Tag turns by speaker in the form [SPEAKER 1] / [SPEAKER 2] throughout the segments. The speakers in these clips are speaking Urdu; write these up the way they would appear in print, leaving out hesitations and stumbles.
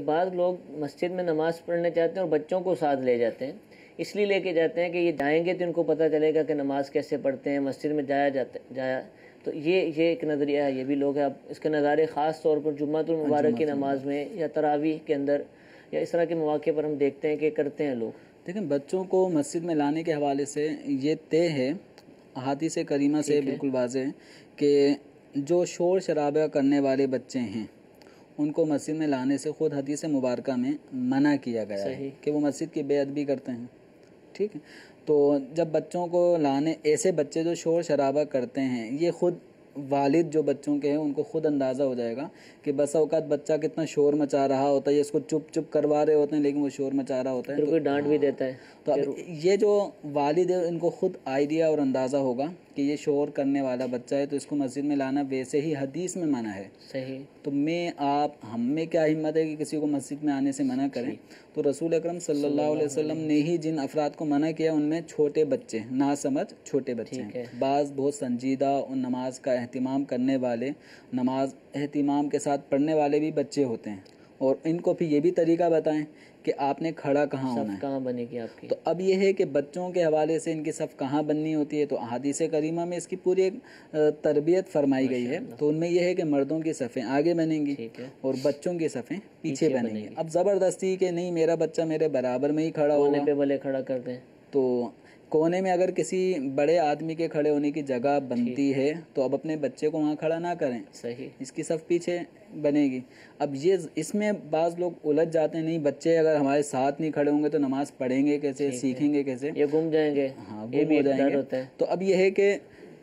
[SPEAKER 1] بعض لوگ مسجد میں نماز پڑھنے چاہتے ہیں اور بچوں کو ساتھ لے جاتے ہیں، اس لیے لے کے جاتے ہیں کہ یہ جائیں گے تو ان کو پتہ چلے گا کہ نماز کیسے پڑھتے ہیں، مسجد میں جایا تو یہ ایک نظریہ ہے، یہ بھی لوگ ہیں۔ اب اس کے نظارے خاص طور پر جمعۃ المبارک کی نماز میں یا تراویح کے اندر یا اس طرح کے مواقع پر ہم دیکھتے ہیں کہ کرتے ہیں لوگ۔
[SPEAKER 2] دیکھیں، بچوں کو مسجد میں لانے کے حوالے سے یہ طے ہے، احادیث کریمہ سے بالکل واضح ہے کہ جو شور شرابہ کرنے والے بچے ہیں ان کو مسجد میں لانے سے خود حدیث مبارکہ میں منع کیا گیا ہے کہ وہ مسجد کی بے ادبی کرتے ہیں، ٹھیک ہے۔ تو جب بچوں کو لانے، ایسے بچے جو شور شرابہ کرتے ہیں، یہ خود والد جو بچوں کے ہیں ان کو خود اندازہ ہو جائے گا کہ بسا اوقات بچہ کتنا شور مچا رہا ہوتا ہے، اس کو چپ چپ کروا رہے ہوتے ہیں لیکن وہ شور مچا رہا ہوتا ہے،
[SPEAKER 1] پھر کوئی ڈانٹ بھی دیتا ہے۔
[SPEAKER 2] تو اب یہ جو والد ہے ان کو خود آئیڈیا اور اندازہ ہوگا کہ یہ شور کرنے والا بچہ ہے تو اس کو مسجد میں لانا ویسے ہی حدیث میں منع ہے۔
[SPEAKER 1] صحیح۔
[SPEAKER 2] تو ہم میں کیا ہمت ہے کہ کسی کو مسجد میں آنے سے منع کریں؟ تو رسول اکرم صلی اللہ علیہ وسلم نے ہی جن افراد کو منع کیا ان میں چھوٹے بچے، ناسمجھ چھوٹے بچے ہیں۔ بعض بہت سنجیدہ اور نماز کا اہتمام کرنے والے، نماز اہتمام کے ساتھ پڑھنے والے بھی بچے ہوتے ہیں، اور ان کو پھر یہ بھی طریقہ بتائیں کہ آپ نے کھڑا کہاں ہونا ہے،
[SPEAKER 1] کہاں بنے گی آپ کی۔
[SPEAKER 2] تو اب یہ ہے کہ بچوں کے حوالے سے ان کی صف کہاں بننی ہوتی ہے، تو احادیث کریمہ میں اس کی پوری ایک تربیت فرمائی گئی ہے۔ تو ان میں یہ ہے کہ مردوں کی صفیں آگے بنیں گی اور بچوں کی صفیں پیچھے بنیں گی۔ اب زبردستی کہ نہیں میرا بچہ میرے برابر میں ہی کھڑا ہوگا،
[SPEAKER 1] کونے پہ بھلے کھڑا کر دیں،
[SPEAKER 2] تو کونے میں اگر کسی بڑے آدمی کے کھڑے ہونے کی جگہ بنتی ہے تو اب اپنے بچے کو وہاں کھڑا نہ کریں،
[SPEAKER 1] صحیح،
[SPEAKER 2] اس کی صف پیچھے بنے گی۔ اب اس میں بعض لوگ الجھ جاتے ہیں، نہیں بچے اگر ہمارے ساتھ نہیں کھڑے ہوں گے تو نماز پڑھیں گے کیسے، سیکھیں گے کیسے،
[SPEAKER 1] یہ گم جائیں گے،
[SPEAKER 2] ہاں گم ہو جائیں گے۔ تو اب یہ ہے کہ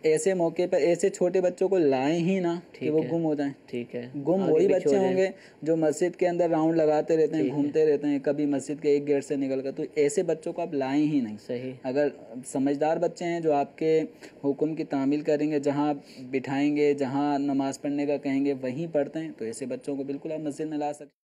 [SPEAKER 2] ایسے موقع پر ایسے چھوٹے بچوں کو لائیں ہی نہ کہ وہ گم ہو جائیں۔
[SPEAKER 1] ٹھیک ہے،
[SPEAKER 2] گم وہی بچے ہوں گے جو مسجد کے اندر راؤنڈ لگاتے رہتے ہیں، گھومتے رہتے ہیں، کبھی مسجد کے ایک گیٹ سے نکل کر، تو ایسے بچوں کو آپ لائیں ہی نہیں۔
[SPEAKER 1] صحیح۔
[SPEAKER 2] اگر سمجھدار بچے ہیں جو آپ کے حکم کی تعمیل کریں گے، جہاں بٹھائیں گے، جہاں نماز پڑھنے کا کہیں گے وہیں پڑھتے ہیں، تو ایسے بچوں کو بالکل آپ مسجد میں لا سکتے ہیں۔